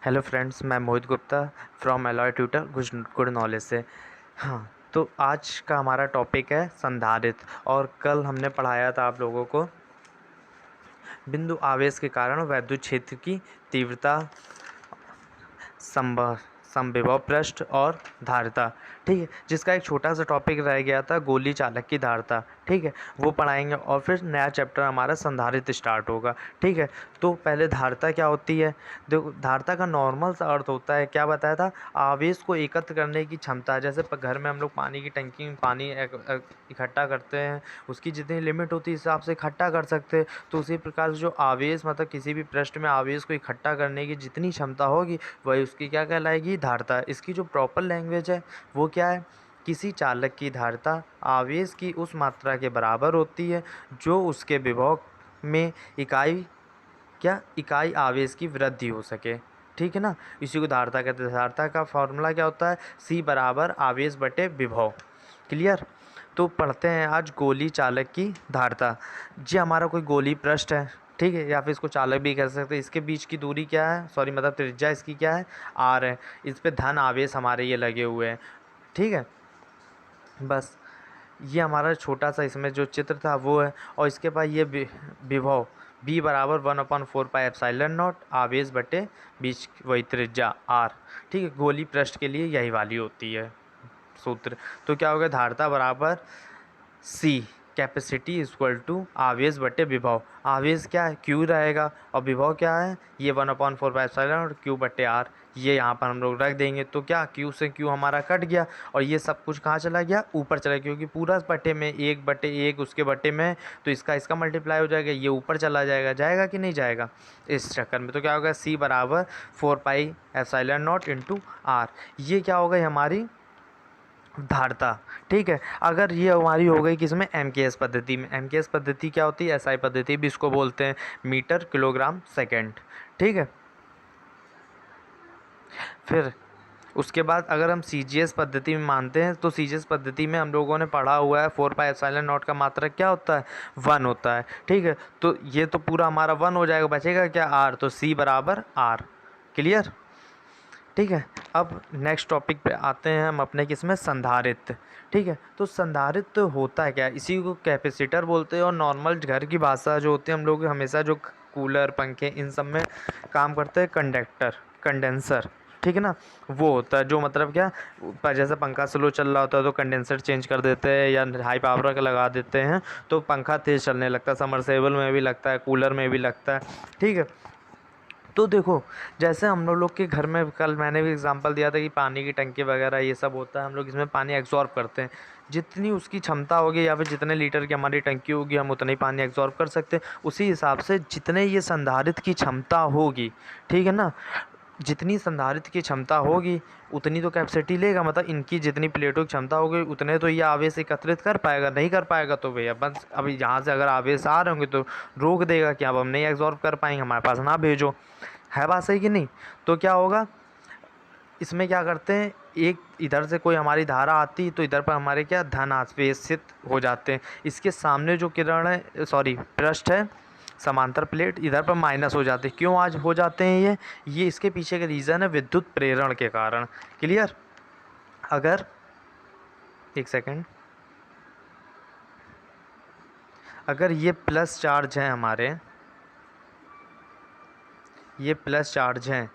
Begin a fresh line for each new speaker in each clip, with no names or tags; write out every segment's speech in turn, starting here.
Hello friends, मैं Mohit Gupta from alloy tutor good knowledge से। हाँ, तो आज का हमारा टॉपिक है संधारित्र। और कल हमने पढ़ाया था आप लोगों को बिंदु आवेश के कारण वैद्युत क्षेत्र की तीव्रता, संविभव पृष्ठ और धारिता। ठीक है, जिसका एक छोटा सा टॉपिक रह गया था गोली चालक की धारिता। ठीक है, वो पढ़ाएंगे और फिर नया चैप्टर हमारा संधारित्र स्टार्ट होगा। ठीक है, तो पहले धारिता क्या होती है। देखो, धारिता का नॉर्मल सा अर्थ होता है, क्या बताया था, आवेश को एकत्र करने की क्षमता। जैसे घर में हम लोग पानी की टंकी में पानी इकट्ठा करते हैं, उसकी जितनी लिमिट होती है हिसाब से इकट्ठा कर सकते हैं। तो उसी प्रकार से जो आवेश, मतलब किसी भी पृष्ठ में आवेश को इकट्ठा करने की जितनी क्षमता होगी वही उसकी क्या कहलाएगी, धारिता। इसकी जो प्रॉपर लैंग्वेज है वो क्या है, किसी चालक की धारिता आवेश की उस मात्रा के बराबर होती है जो उसके विभव में इकाई आवेश की वृद्धि हो सके। ठीक है ना, इसी को धारिता कहते हैं। धारिता का फॉर्मूला क्या होता है, C बराबर आवेश बटे विभव। क्लियर। तो पढ़ते हैं आज गोली चालक की धारिता। जी, हमारा कोई गोली पृष्ठ है, ठीक है, या फिर इसको चालक भी कह सकते हैं। इसके बीच की दूरी क्या है, सॉरी मतलब त्रिज्या इसकी क्या है, R है। इस पे धन आवेश हमारे ये लगे हुए हैं। ठीक है, बस ये हमारा छोटा सा इसमें जो चित्र था वो है। और इसके बाद ये विभव B बराबर 1/4πε0 आवेश बटे बीच वही त्रिज्या R। ठीक है, गोली पृष्ठ के लिए यही वाली होती है सूत्र। तो क्या होगा, धारिता बराबर C कैपेसिटी इक्वल टू आवेश बटे विभव। आवेश क्या है, Q रहेगा, और विभव क्या है, ये 1/4πε और Q बटे R। ये यहाँ पर हम लोग रख देंगे। तो क्या, Q से Q हमारा कट गया और ये सब कुछ कहाँ चला गया, ऊपर चला गया, क्योंकि पूरा बटे में 1/1 उसके बटे में, तो इसका मल्टीप्लाई हो जाएगा, ये ऊपर चला जाएगा। जाएगा कि नहीं जाएगा इस चक्कर में। तो क्या होगा, C बराबर 4πε0 इंटू R। ये क्या होगा, हमारी धारिता। ठीक है, अगर ये हमारी हो गई किसमें, MKS पद्धति में। MKS पद्धति क्या होती है, SI पद्धति भी इसको बोलते हैं, मीटर किलोग्राम सेकंड। ठीक है, फिर उसके बाद अगर हम CGS पद्धति में मानते हैं तो CGS पद्धति में हम लोगों ने पढ़ा हुआ है 4πε0 का मात्रक क्या होता है, 1 होता है। ठीक है, तो ये तो पूरा हमारा 1 हो जाएगा, बचेगा क्या, R। तो C बराबर R। क्लियर। ठीक है, अब नेक्स्ट टॉपिक पे आते हैं हम अपने किसमें, संधारित्र। ठीक है, तो संधारित्र होता है क्या, इसी को कैपेसिटर बोलते हैं। और नॉर्मल घर की भाषा जो होती है, हम लोग हमेशा जो कूलर पंखे इन सब में काम करते हैं, कंडेंसर। ठीक है ना, वो होता है जो मतलब क्या, जैसे पंखा स्लो चल रहा होता है तो कंडेंसर चेंज कर देते हैं या हाई पावर का लगा देते हैं तो पंखा तेज़ चलने लगता है। समरसेबल में भी लगता है, कूलर में भी लगता है। ठीक है, तो देखो, जैसे हम लोग के घर में कल मैंने भी एग्जांपल दिया था कि पानी की टंकी वगैरह ये सब होता है, हम लोग इसमें पानी एब्जॉर्ब करते हैं। जितनी उसकी क्षमता होगी या फिर जितने लीटर की हमारी टंकी होगी हम उतना ही पानी एब्जॉर्ब कर सकते हैं। उसी हिसाब से जितने ये संधारित्र की क्षमता होगी, ठीक है ना, जितनी संधारित्र की क्षमता होगी उतनी तो कैपेसिटी लेगा। मतलब इनकी जितनी प्लेटों की क्षमता होगी उतने तो ये आवेश एकत्रित कर पाएगा। नहीं कर पाएगा तो भैया बस, अब यहाँ से अगर आवेश आ रहे होंगे तो रोक देगा कि अब हम नहीं एब्जॉर्ब कर पाएंगे, हमारे पास ना भेजो। है बात सही कि नहीं। तो क्या होगा, इसमें क्या करते हैं, एक इधर से कोई हमारी धारा आती तो इधर पर हमारे क्या धन आवेशित हो जाते हैं। इसके सामने जो किरण है, सॉरी पृष्ठ है, समांतर प्लेट, इधर पर माइनस हो जाते हैं। क्यों आज हो जाते हैं ये इसके पीछे का रीज़न है विद्युत प्रेरण के कारण। क्लियर। अगर एक सेकेंड, अगर ये प्लस चार्ज हैं हमारे, ये प्लस चार्ज हैं,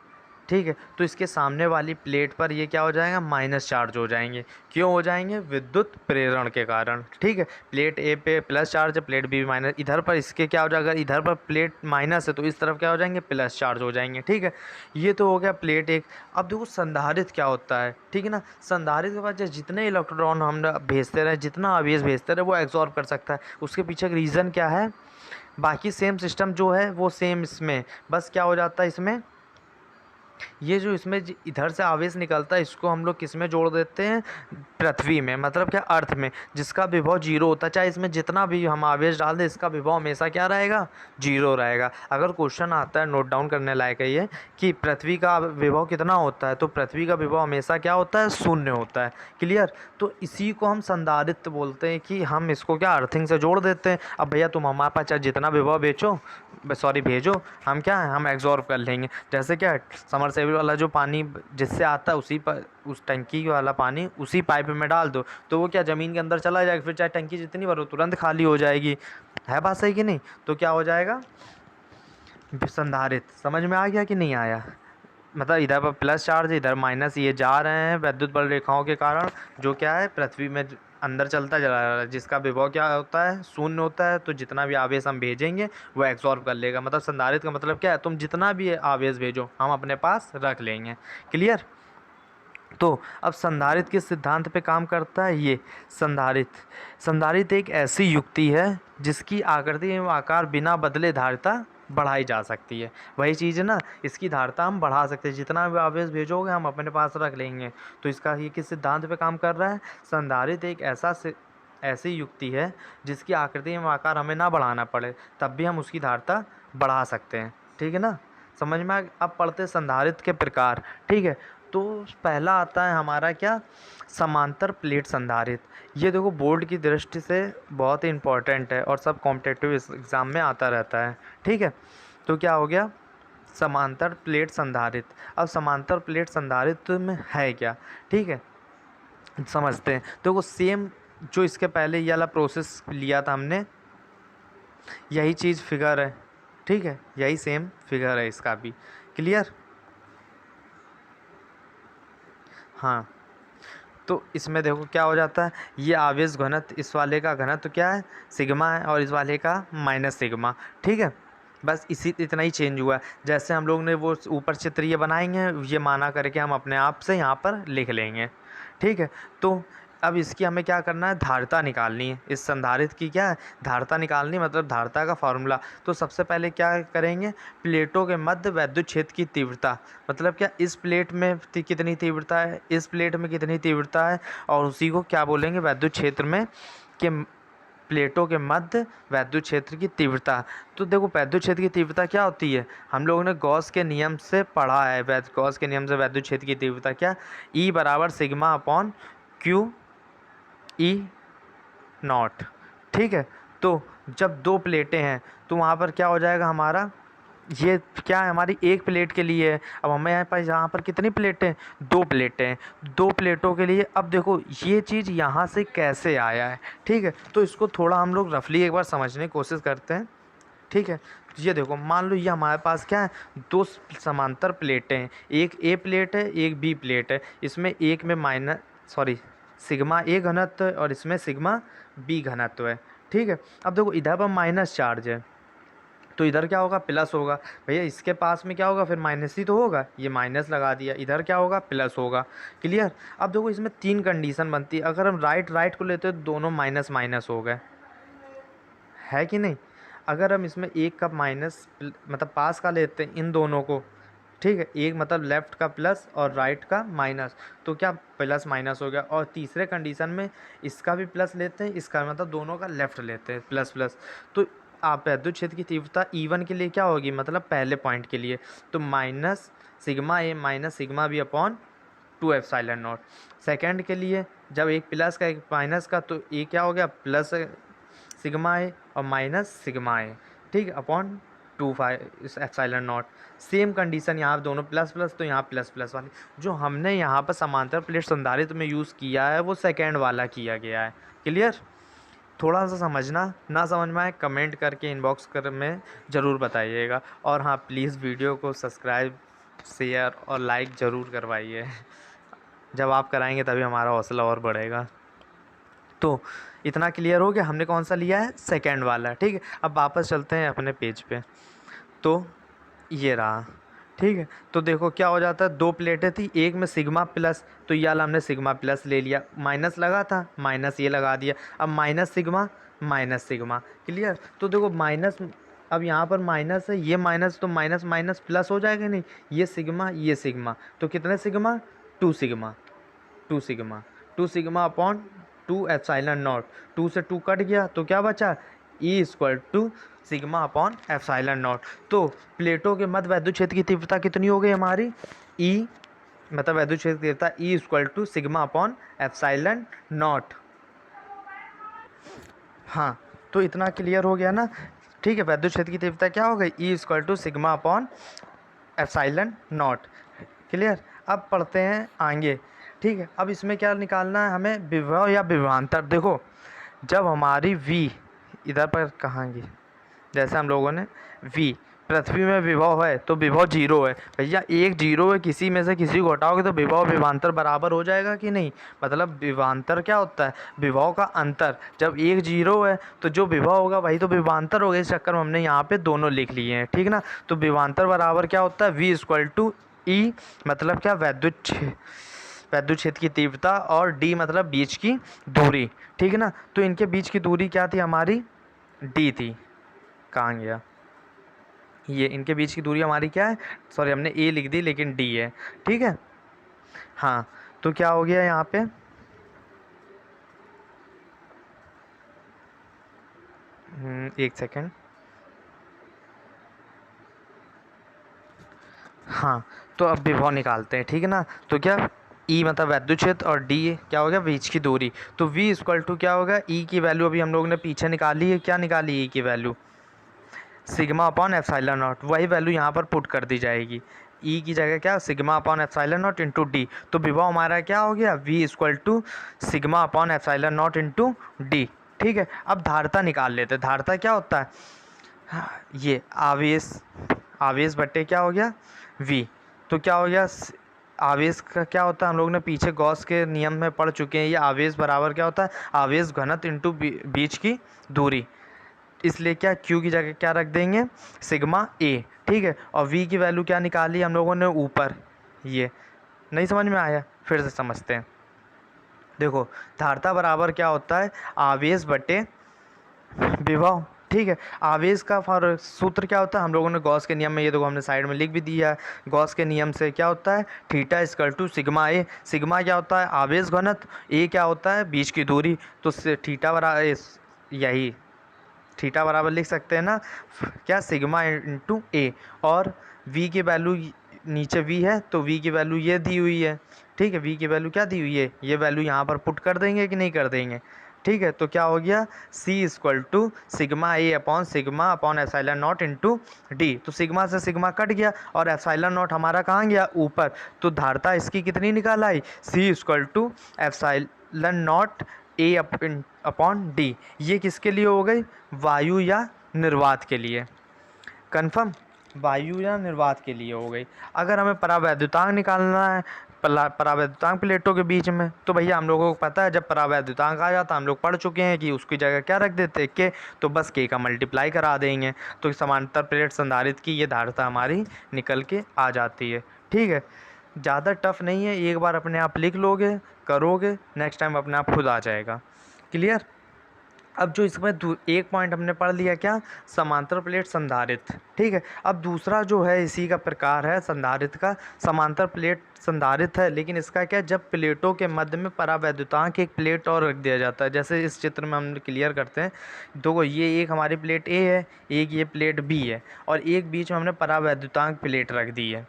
ठीक है, तो इसके सामने वाली प्लेट पर ये क्या हो जाएगा, माइनस चार्ज हो जाएंगे। क्यों हो जाएंगे, विद्युत प्रेरण के कारण। ठीक है, प्लेट ए पे प्लस चार्ज है, प्लेट बी माइनस। इधर पर इसके क्या हो जाएगा, इधर पर प्लेट माइनस है तो इस तरफ क्या हो जाएंगे, प्लस चार्ज हो जाएंगे। ठीक है, ये तो हो गया प्लेट एक। अब देखो संधारित्र क्या होता है। ठीक है ना, संधारित्र के बाद जितने इलेक्ट्रॉन हम भेजते रहे, जितना आवेश भेजते रहे वो एब्जॉर्ब कर सकता है। उसके पीछे का रीज़न क्या है, बाकी सेम सिस्टम जो है वो सेम इसमें, बस क्या हो जाता है इसमें, ये जो इसमें इधर से आवेश निकलता है इसको हम लोग किस में जोड़ देते हैं, पृथ्वी में, मतलब क्या, अर्थ में, जिसका विभव जीरो होता है। चाहे इसमें जितना भी हम आवेश डाल दें इसका विभव हमेशा क्या रहेगा, जीरो रहेगा। अगर क्वेश्चन आता है, नोट डाउन करने लायक है ये, कि पृथ्वी का विभव कितना होता है, तो पृथ्वी का विभव हमेशा क्या होता है, शून्य होता है। क्लियर। तो इसी को हम संधारित्र बोलते हैं कि हम इसको क्या, अर्थिंग से जोड़ देते हैं। अब भैया तुम हमारे पास चाहे जितना विभव भेजो, हम क्या है, हम एब्जॉर्ब कर लेंगे। जैसे क्या, सबमर्सिबल वाला जो पानी जिससे आता है उसी पर, उस टंकी वाला पानी उसी पाइप में डाल दो तो वो क्या ज़मीन के अंदर चला जाएगा, फिर चाहे टंकी जितनी भरो तुरंत खाली हो जाएगी। है बात सही कि नहीं? तो क्या हो जाएगा, संधारित्र। समझ में आ गया कि नहीं आया? मतलब इधर पर प्लस चार्ज, इधर माइनस, ये जा रहे हैं विद्युत बल रेखाओं के कारण, जो क्या है पृथ्वी में अंदर चलता जा रहा है, जिसका विभव क्या होता है, शून्य होता है। तो जितना भी आवेश हम भेजेंगे वो एब्जॉर्ब कर लेगा। मतलब संधारित्र का मतलब क्या है, तुम जितना भी आवेश भेजो हम अपने पास रख लेंगे। क्लियर? तो अब संधारित्र किस सिद्धांत पे काम करता है? ये संधारित्र एक ऐसी युक्ति है जिसकी आकृति एवं आकार बिना बदले धारिता बढ़ाई जा सकती है। वही चीज़ है ना, इसकी धारिता हम बढ़ा सकते हैं, जितना भी आवेश भेजोगे हम अपने पास रख लेंगे। तो इसका ये किस सिद्धांत पे काम कर रहा है? संधारित्र एक ऐसी युक्ति है जिसकी आकृति एवं आकार हमें ना बढ़ाना पड़े, तब भी हम उसकी धारिता बढ़ा सकते हैं। ठीक है ना? समझ में अब पढ़ते संधारित्र के प्रकार। ठीक है, तो पहला आता है हमारा क्या, समांतर प्लेट संधारित्र। ये देखो बोर्ड की दृष्टि से बहुत ही इम्पोर्टेंट है और सब कॉम्पिटिटिव एग्ज़ाम में आता रहता है। ठीक है, तो क्या हो गया, समांतर प्लेट संधारित्र। अब समांतर प्लेट संधारित्र में है क्या? ठीक है, समझते हैं। तो वो सेम जो इसके पहले ये वाला प्रोसेस लिया था हमने, यही चीज़ फिगर है। ठीक है, यही सेम फिगर है इसका भी। क्लियर? हाँ, तो इसमें देखो क्या हो जाता है, ये आवेश घनत्व, इस वाले का घनत्व क्या है, सिग्मा है, और इस वाले का माइनस सिग्मा। ठीक है, बस इतना ही चेंज हुआ है। जैसे हम लोग ने वो ऊपर चित्र ये बनाएंगे, ये माना करके हम अपने आप से यहाँ पर लिख लेंगे। ठीक है, तो अब इसकी हमें क्या करना है, धारिता निकालनी है। इस संधारित्र की क्या है, धारिता निकालनी, मतलब धारिता का फॉर्मूला। तो सबसे पहले क्या करेंगे, प्लेटों के मध्य विद्युत क्षेत्र की तीव्रता, मतलब क्या इस प्लेट में कितनी तीव्रता है, इस प्लेट में कितनी तीव्रता है, और उसी को क्या बोलेंगे, विद्युत क्षेत्र में कि प्लेटों के मध्य विद्युत क्षेत्र की तीव्रता। तो देखो विद्युत क्षेत्र की तीव्रता क्या होती है, हम लोगों ने गॉस के नियम से पढ़ा है। गॉस के नियम से विद्युत क्षेत्र की तीव्रता क्या, E बराबर sigma upon Q E not. ठीक है, तो जब दो प्लेटें हैं तो वहाँ पर क्या हो जाएगा हमारा, ये क्या है हमारी एक प्लेट के लिए है। अब हमें यहाँ पर कितनी प्लेटें, दो प्लेटें हैं, दो प्लेटों के लिए। अब देखो ये चीज़ यहाँ से कैसे आया है। ठीक है, तो इसको थोड़ा हम लोग रफली एक बार समझने की कोशिश करते हैं। ठीक है, ये देखो मान लो ये हमारे पास क्या है, दो समांतर प्लेटें हैं, एक ए प्लेट है, एक बी प्लेट है। इसमें एक में सिग्मा ए घनत्व है और इसमें सिग्मा बी घनत्व है। ठीक है, अब देखो इधर पर माइनस चार्ज है तो इधर क्या होगा, प्लस होगा। भैया इसके पास में क्या होगा, फिर माइनस ही तो होगा, ये माइनस लगा दिया, इधर क्या होगा, प्लस होगा। क्लियर? अब देखो इसमें तीन कंडीशन बनती है। अगर हम राइट को लेते हैं तो दोनों माइनस माइनस हो गए, है कि नहीं? अगर हम इसमें एक का माइनस मतलब पास का लेते हैं इन दोनों को, ठीक है, एक मतलब लेफ़्ट का प्लस और राइट का माइनस, तो क्या प्लस माइनस हो गया। और तीसरे कंडीशन में इसका भी प्लस लेते हैं, इसका मतलब दोनों का लेफ़्ट लेते हैं प्लस प्लस। तो आप विद्युत क्षेत्र की तीव्रता E1 के लिए क्या होगी, मतलब पहले पॉइंट के लिए, तो minus sigma a minus sigma b upon 2 epsilon naught. Second के लिए जब एक प्लस का एक माइनस का, तो ये क्या हो गया, प्लस सिग्मा ए और माइनस सिग्मा ए, ठीक है, upon 2 epsilon not. Same condition यहाँ दोनों प्लस प्लस, तो यहाँ प्लस प्लस वाली जो हमने यहाँ पर समांतर प्लेट संधारित्र में यूज़ किया है वो सेकेंड वाला किया गया है। क्लियर? थोड़ा सा समझना, ना समझ में आए कमेंट करके इनबॉक्स कर में ज़रूर बताइएगा। और हाँ, प्लीज़ वीडियो को सब्सक्राइब, शेयर और लाइक ज़रूर करवाइए। जब आप कराएंगे तभी हमारा हौसला और बढ़ेगा। तो इतना क्लियर हो गया, हमने कौन सा लिया है, सेकंड वाला। ठीक है, अब वापस चलते हैं अपने पेज पे। तो ये रहा, ठीक है। तो देखो क्या हो जाता है, दो प्लेटें थी, एक में सिग्मा प्लस, तो ये वाला हमने सिग्मा प्लस ले लिया, माइनस लगा था माइनस ये लगा दिया, अब माइनस सिग्मा। क्लियर? तो देखो माइनस, अब यहाँ पर माइनस है, ये माइनस, तो माइनस माइनस प्लस हो जाएगा नहीं, ये सिग्मा, तो कितने sigma, 2 sigma, 2 sigma, 2 sigma upon 2 epsilon naught. 2 से 2 कट गया तो क्या बचा, E equal to sigma upon epsilon naught. तो प्लेटों के मध्य विद्युत क्षेत्र की तीव्रता कितनी हो गई हमारी, E, मतलब विद्युत क्षेत्र की तीव्रता E equal to sigma upon epsilon naught. हाँ, तो इतना क्लियर हो गया ना। ठीक है, विद्युत क्षेत्र की तीव्रता क्या हो गई, E equal to sigma upon epsilon naught. Clear. अब पढ़ते हैं आगे। ठीक है, अब इसमें क्या निकालना है हमें, विभव या विभवांतर। देखो जब हमारी v इधर पर कहाँगी, जैसे हम लोगों ने v पृथ्वी में विभव है तो विभव जीरो है। भैया एक जीरो है, किसी में से किसी को हटाओगे तो विभव विभवांतर बराबर हो जाएगा कि नहीं। मतलब विभवांतर क्या होता है, विभव का अंतर। जब एक जीरो है तो जो विभव होगा वही तो विभवांतर होगा। इस चक्कर में हमने यहाँ पे दोनों लिख लिए हैं, ठीक ना। तो विभवांतर बराबर क्या होता है, v इक्वल टू ई, मतलब क्या, वैद्युत क्षेत्र की तीव्रता, और d मतलब बीच की दूरी, ठीक है ना। तो इनके बीच की दूरी क्या थी हमारी, d थी। कहाँ गया ये, इनके बीच की दूरी हमारी क्या है, सॉरी हमने a लिख दी लेकिन d है, ठीक है। हाँ तो क्या हो गया यहाँ पे, एक सेकेंड। हाँ तो अब विभव निकालते हैं, ठीक है ना। तो क्या E मतलब वैद्युत क्षेत्र और D क्या हो गया, बीच की दूरी। तो V इक्वल टू क्या होगा, E की वैल्यू अभी हम लोगों ने पीछे निकाली है, क्या निकाली E की value, sigma upon epsilon not. वही वैल्यू यहाँ पर पुट कर दी जाएगी, E की जगह क्या, sigma upon epsilon naught into d. तो विभव हमारा क्या हो गया, V equal to sigma upon epsilon naught into d, ठीक है। अब धारता निकाल लेते हैं। धारता क्या होता है, ये आवेश, आवेश बट्टे क्या हो गया v। तो क्या हो गया, आवेश का क्या होता है, हम लोग ने पीछे गॉस के नियम में पढ़ चुके हैं, ये आवेश बराबर क्या होता है, आवेश घनत्व इंटू बीच की दूरी। इसलिए क्या q की जगह क्या रख देंगे, सिग्मा a, ठीक है। और v की वैल्यू क्या निकाली हम लोगों ने ऊपर, ये नहीं समझ में आया, फिर से समझते हैं। देखो धारता बराबर क्या होता है, आवेश बटे विभव, ठीक है। आवेश का फॉर सूत्र क्या होता है, हम लोगों ने गॉस के नियम में, ये देखो हमने साइड में लिख भी दिया है। गॉस के नियम से क्या होता है, theta equal to sigma a. Sigma क्या होता है, आवेश घनत्व, ए क्या होता है, बीच की दूरी। तो थीटा बराबर, यही थीटा बराबर लिख सकते हैं ना, क्या, सिग्मा इंटू ए। और v की वैल्यू नीचे v है तो v की वैल्यू ये दी हुई है, ठीक है। v की वैल्यू क्या दी हुई है, ये वैल्यू यहाँ पर पुट कर देंगे कि नहीं कर देंगे, ठीक है। तो क्या हो गया, c equal to sigma a upon epsilon naught into d. तो सिग्मा से सिग्मा कट गया और एप्सिलॉन नॉट हमारा कहाँ गया, ऊपर। तो धारता इसकी कितनी निकाल आई, c equal to epsilon naught a upon d. ये किसके लिए हो गई, वायु या निर्वात के लिए, कन्फर्म, वायु या निर्वात के लिए हो गई। अगर हमें परावैद्युतांक निकालना है परावैद्युतांक प्लेटों के बीच में, तो भैया हम लोगों को पता है जब परावैद्युतांक आ जाता, हम लोग पढ़ चुके हैं कि उसकी जगह क्या रख देते के, तो बस के का मल्टीप्लाई करा देंगे। तो समांतर प्लेट संधारित्र की ये धारता हमारी निकल के आ जाती है, ठीक है। ज़्यादा टफ नहीं है, एक बार अपने आप लिख लोगे, करोगे, नेक्स्ट टाइम अपने आप खुद आ जाएगा। क्लियर। अब जो इसमें एक पॉइंट हमने पढ़ लिया क्या, समांतर प्लेट संधारित्र, ठीक है। अब दूसरा जो है इसी का प्रकार है संधारित्र का, समांतर प्लेट संधारित्र है, लेकिन इसका क्या है, जब प्लेटों के मध्य में परावैद्युतांक एक प्लेट और रख दिया जाता है। जैसे इस चित्र में हम क्लियर करते हैं, देखो ये एक हमारी प्लेट ए है, एक ये प्लेट बी है, और एक बीच में हमने परावैद्युतांक प्लेट रख दी है,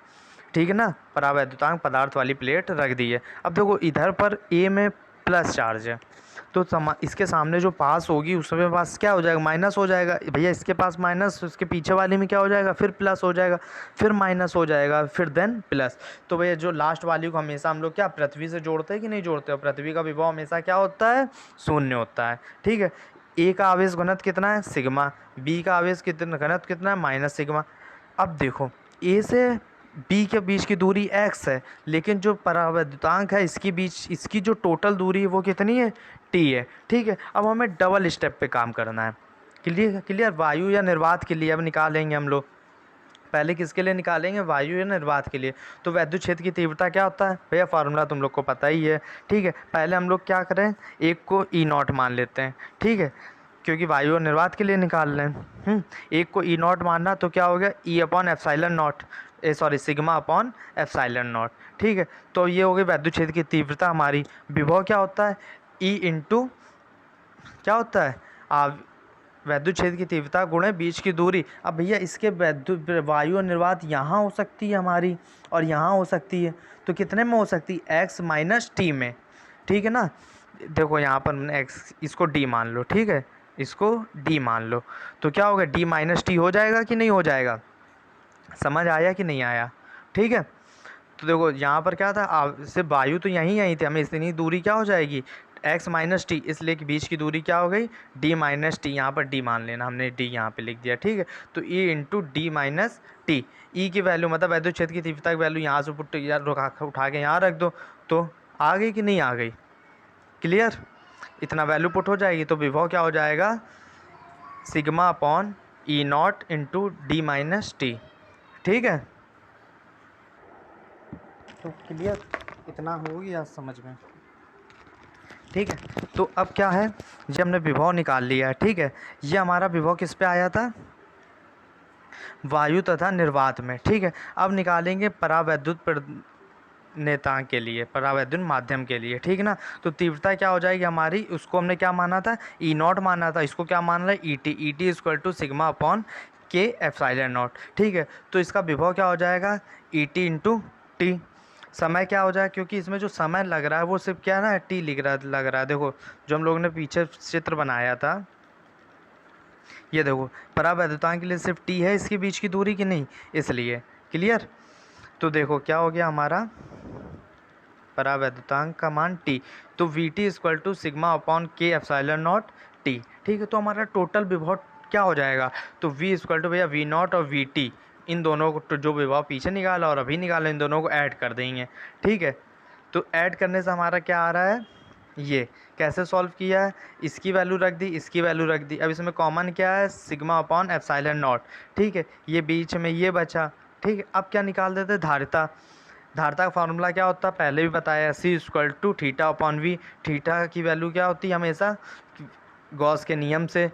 ठीक है ना। परावैद्युतांक पदार्थ वाली प्लेट रख दी है। अब देखो इधर पर ए में प्लस चार्ज है, तो इसके सामने जो पास होगी उसमें पास क्या हो जाएगा, माइनस हो जाएगा। भैया इसके पास माइनस, इसके पीछे वाले में क्या हो जाएगा, फिर प्लस हो जाएगा, फिर माइनस हो जाएगा, फिर देन प्लस। तो भैया जो लास्ट वाली को हमेशा हम लोग क्या पृथ्वी से जोड़ते हैं कि नहीं जोड़ते, और पृथ्वी का विभव हमेशा क्या होता है, शून्य होता है, ठीक है। ए का आवेश घनत्व कितना है, सिग्मा, बी का आवेश कितना घनत्व कितना है, माइनस सिग्मा। अब देखो ए से बी के बीच की दूरी x है, लेकिन जो परावैद्युतांक है इसकी बीच, इसकी जो टोटल दूरी है वो कितनी है, t है, ठीक है। अब हमें डबल स्टेप पे काम करना है। Clear clear. वायु या निर्वात के लिए अब निकालेंगे हम लोग, पहले किसके लिए निकालेंगे, वायु या निर्वात के लिए। तो वैद्युत क्षेत्र की तीव्रता क्या होता है, भैया फार्मूला तुम लोग को पता ही है, ठीक है। पहले हम लोग क्या करें, एक को ई नॉट मान लेते हैं, ठीक है, क्योंकि वायु और निर्वात के लिए निकाल रहे हैं। एक को ई नॉट मानना, तो क्या हो गया, ई upon epsilon not, sorry sigma upon epsilon naught, ठीक है। तो ये हो गई वैद्युत क्षेत्र की तीव्रता हमारी। विभव क्या होता है, ई इंटू क्या होता है, वैद्युत क्षेत्र की तीव्रता गुणे बीच की दूरी। अब भैया इसके वायु और निर्वात यहाँ हो सकती है हमारी, और यहाँ हो सकती है, तो कितने में हो सकती है, x माइनस टी में, ठीक है ना। देखो यहाँ पर x, इसको d मान लो, ठीक है, इसको d मान लो, तो क्या होगा, d माइनस टी हो जाएगा कि नहीं हो जाएगा, समझ आया कि नहीं आया? ठीक है, तो देखो यहाँ पर क्या था, सिर्फ वायु तो यहीं थी, हमें इतनी दूरी क्या हो जाएगी, x माइनस टी, इसलिए कि बीच की दूरी क्या हो गई, d माइनस टी, यहाँ पर d मान लेना, हमने d यहाँ पे लिख दिया। ठीक है, तो e into d minus t, e की वैल्यू मतलब वैद्युत क्षेत्र की तीव्रता की वैल्यू यहाँ से उठा के यहाँ रख दो, तो आ गई कि नहीं आ गई? क्लियर? इतना वैल्यू पुट हो जाएगी तो विभव क्या हो जाएगा, sigma upon E not into d minus T. ठीक है, तो क्लियर, इतना हो गया समझ में? ठीक है, तो अब क्या है, ये हमने विभव निकाल लिया है। ठीक है, ये हमारा विभव किस पे आया था, वायु तथा निर्वात में। ठीक है, अब निकालेंगे परावैद्युत नेतांक के लिए, परावैद्युत माध्यम के लिए। ठीक है ना, तो तीव्रता क्या हो जाएगी हमारी, उसको हमने क्या माना था, ई नॉट माना था, इसको क्या मान रहा है, E t, E t equal to sigma upon k epsilon naught. ठीक है, तो इसका विभव क्या हो जाएगा, ई टी इंटू टी। समय क्या हो जाएगा, क्योंकि इसमें जो समय लग रहा है वो सिर्फ क्या ना, टी लग रहा है। देखो जो हम लोगों ने पीछे चित्र बनाया था, ये देखो परावैद्युतांक के लिए सिर्फ टी है इसके बीच की दूरी की नहीं, इसलिए। क्लियर? तो देखो क्या हो गया हमारा, परावैद्युतांक का मान टी, तो V t equal to sigma upon k epsilon naught t. ठीक है, तो हमारा टोटल विभव क्या हो जाएगा, तो वी इक्वल टू भैया वी नॉट और वी टी, इन दोनों को तो जो विभव पीछे निकाला और अभी निकाला, इन दोनों को ऐड कर देंगे। ठीक है, तो ऐड करने से हमारा क्या आ रहा है, ये कैसे सॉल्व किया है, इसकी वैल्यू रख दी, इसकी वैल्यू रख दी, अब इसमें कॉमन क्या है, सिग्मा अपॉन एप्सिलॉन नॉट। ठीक है, ये बीच में ये बचा। ठीक है, अब क्या निकाल देते, धारिता। धारिता का फार्मूला क्या होता है, पहले भी बताया, c equal to theta upon v. Theta की वैल्यू क्या होती है हमेशा, गॉस के नियम से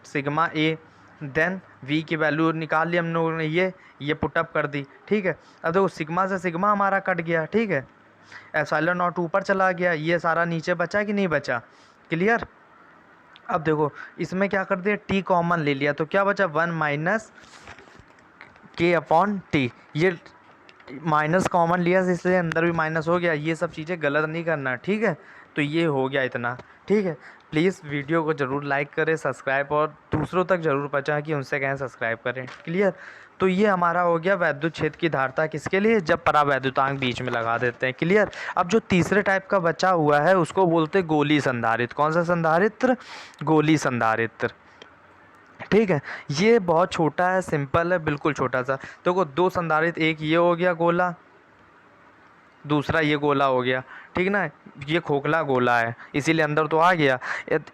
सिग्मा ए, देन वी की वैल्यू निकाल ली हम लोगों ने, ये पुटअप कर दी। ठीक है, अब देखो सिग्मा से सिग्मा हमारा कट गया। ठीक है, एप्सिलॉन नॉट ऊपर चला गया, ये सारा नीचे बचा कि नहीं बचा? क्लियर? अब देखो इसमें क्या कर दिया, टी कॉमन ले लिया, तो क्या बचा, 1 माइनस के अपॉन टी। ये माइनस कॉमन लिया इसलिए अंदर भी माइनस हो गया, ये सब चीज़ें गलत नहीं करना। ठीक है, तो ये हो गया इतना। ठीक है, प्लीज़ वीडियो को ज़रूर लाइक करें, सब्सक्राइब और दूसरों तक ज़रूर पहुँचाएं कि उनसे कहें सब्सक्राइब करें। क्लियर? तो ये हमारा हो गया वैद्युत क्षेत्र की धारिता किसके लिए, जब परावैद्युतांक बीच में लगा देते हैं। क्लियर? अब जो तीसरे टाइप का बचा हुआ है उसको बोलते हैं गोली संधारित्र। कौन सा संधारित्र, गोली संधारित्र। ठीक है, ये बहुत छोटा है, सिंपल है, बिल्कुल छोटा सा। देखो दो संधारित्र, एक ये हो गया गोला, दूसरा ये गोला हो गया। ठीक ना, ये खोखला गोला है इसीलिए अंदर तो आ गया।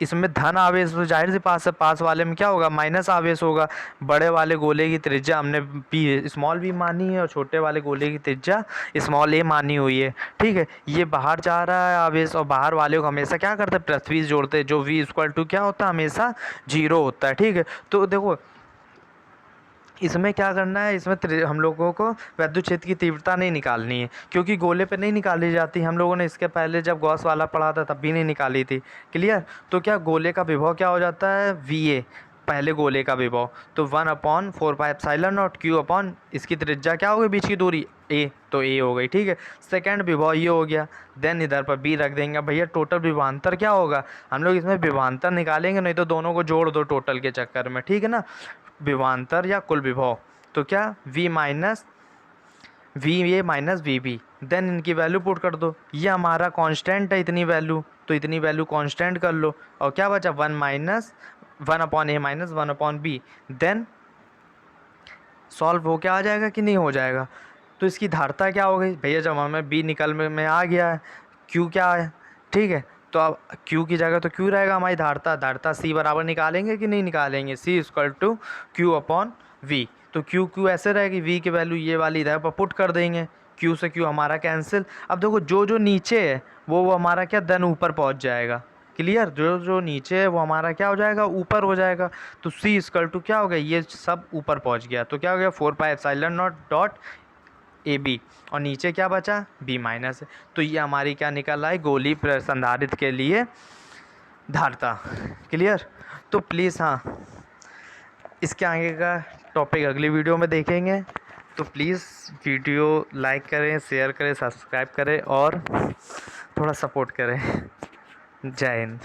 इसमें धन आवेश तो जाहिर सी पास है, पास वाले में क्या होगा, माइनस आवेश होगा। बड़े वाले गोले की त्रिज्या हमने पी स्मॉल भी मानी है और छोटे वाले गोले की त्रिज्या स्मॉल ए मानी हुई है। ठीक है, ये बाहर जा रहा है आवेश और बाहर वाले को हमेशा क्या करते हैं, पृथ्वी से जोड़ते हैं, जो वी इक्वल टू क्या होता है, हमेशा 0 होता है। ठीक है, तो देखो इसमें क्या करना है, इसमें हम लोगों को वैद्युत क्षेत्र की तीव्रता नहीं निकालनी है, क्योंकि गोले पे नहीं निकाली जाती। हम लोगों ने इसके पहले जब गॉस वाला पढ़ा था तब भी नहीं निकाली थी। क्लियर? तो क्या गोले का विभव क्या हो जाता है, वी ए, पहले गोले का विभव, तो 1/4πε0 क्यू अपॉन इसकी त्रिज्या क्या हो गई, बीच की दूरी ए, तो ए हो गई। ठीक है, सेकेंड विभव ये हो गया, देन इधर पर बी रख देंगे। भैया टोटल विभवांतर क्या होगा, हम लोग इसमें विभवांतर निकालेंगे, नहीं तो दोनों को जोड़ दो टोटल के चक्कर में। ठीक है ना, विभवांतर या कुल विभव, तो क्या v minus V a minus V b, then इनकी वैल्यू पुट कर दो। ये हमारा कांस्टेंट है इतनी वैल्यू, तो इतनी वैल्यू कांस्टेंट कर लो, और क्या बचा, 1 upon a minus 1 upon b, then solve हो क्या आ जाएगा कि नहीं हो जाएगा। तो इसकी धारिता क्या हो गई भैया, जब हमें बी निकल में आ गया है, क्यू क्या है। ठीक है, तो अब क्यू की जगह तो क्यू रहेगा हमारी धारिता सी बराबर निकालेंगे कि नहीं निकालेंगे, c equal to q upon v. तो क्यू क्यू ऐसे रहेगी, वी की वैल्यू ये वाली इधर पर पुट कर देंगे, क्यू से क्यू हमारा कैंसिल। अब देखो जो जो नीचे है वो हमारा क्या, देन ऊपर पहुंच जाएगा। क्लियर? जो जो नीचे है वो हमारा क्या हो जाएगा, ऊपर हो जाएगा। तो सी इक्वल टू क्या हो गया, ये सब ऊपर पहुंच गया, तो क्या हो गया, 4πε0 डॉट ए बी, और नीचे क्या बचा, बी माइनस। तो ये हमारी क्या निकल रहा है, गोली संधारित्र के लिए धारिता। क्लियर? तो प्लीज़ हाँ, इसके आगे का टॉपिक अगली वीडियो में देखेंगे, तो प्लीज़ वीडियो लाइक करें, शेयर करें, सब्सक्राइब करें और थोड़ा सपोर्ट करें। जय हिंद।